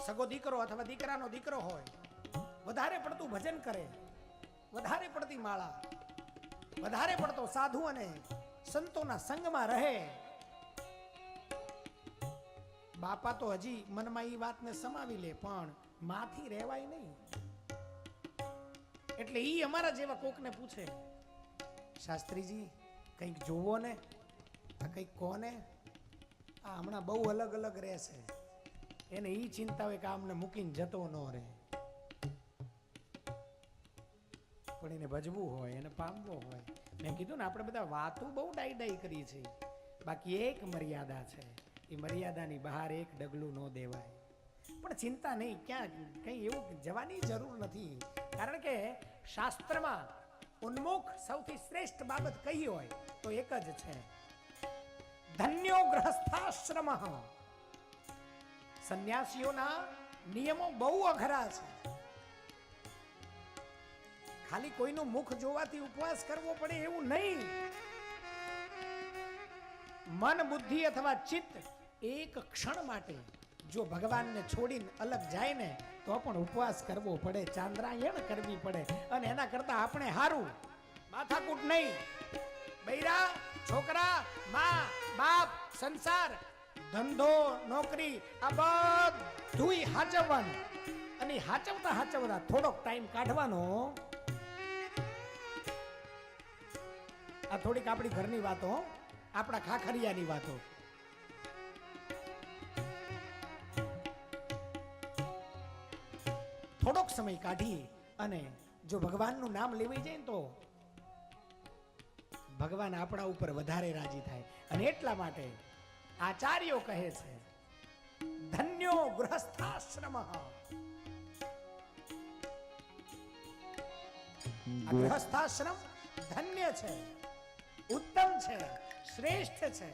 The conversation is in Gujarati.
સગો દીકરો અથવા દીકરાનો દીકરો હોય, વધારે પડતું ભજન કરે, વધારે પડતી માળા, વધારે પડતો સાધુ અને સંતોના સંગમાં રહે, બાપા તો હજી મનમાં એ વાતને સમાવી લે, પણ માથી રહેવાય નહીં. એટલે ઈ અમારા જેવા કોકને પૂછે, શાસ્ત્રીજી કંઈક જોવો ને, આ કંઈક કોને, આ હમણાં બહુ અલગ અલગ રહેશે. એને ઈ ચિંતા હોય કે આમને મૂકીને જતો ન રહે. પણ એને ભજવું હોય, એને પામવો હોય. મેં કીધું ને, આપણે બધા વાતો બહુ ડાઈ ડાઈ કરી છે, બાકી એક મર્યાદા છે. એ મર્યાદાની બહાર એક ડગલું ન દેવાય. પણ ચિંતા નહીં, ક્યાં કંઈ એવું જવાની જરૂર નથી. કારણ કે શાસ્ત્રમાં ઉન્મુખ સૌથી શ્રેષ્ઠ બાબત કહી હોય તો એક જ છે, ધન્યો ગ્રહસ્થાશ્રમ. સંન્યાસીઓના નિયમો બહુ અઘરા છે. ખાલી કોઈનું મુખ જોવાથી ઉપવાસ કરવો પડે એવું નહીં. મન, બુદ્ધિ અથવા ચિત્ત એક ક્ષણ માટે જો ભગવાનને છોડીને અલગ જાય ને તો પણ ઉપવાસ કરવો પડે, ચાંદ્રાયણ કરવી પડે. અને એના કરતા આપણે હારું, માથાકૂટ નહીં. બૈરા, છોકરા, મા, બાપ, સંસાર, ધંધો, નોકરી, આ બધુંય હાચવવાનું. અને હાચવતા હાચવતા થોડોક ટાઈમ કાઢવાનો. આ થોડીક આપણી ઘરની વાતો, આપણા ખાખરિયાની વાતો. થોડોક સમય કાઢી અને જો ભગવાનનું નામ લેવાઈ જાય ને તો ભગવાન આપણા ઉપર વધારે રાજી થાય. અને એટલા માટે આચાર્યો કહે છે, ધન્યો ગૃહસ્થાશ્રમ. ગૃહસ્થાશ્રમ ધન્ય છે, ઉત્તમ છે, શ્રેષ્ઠ છે.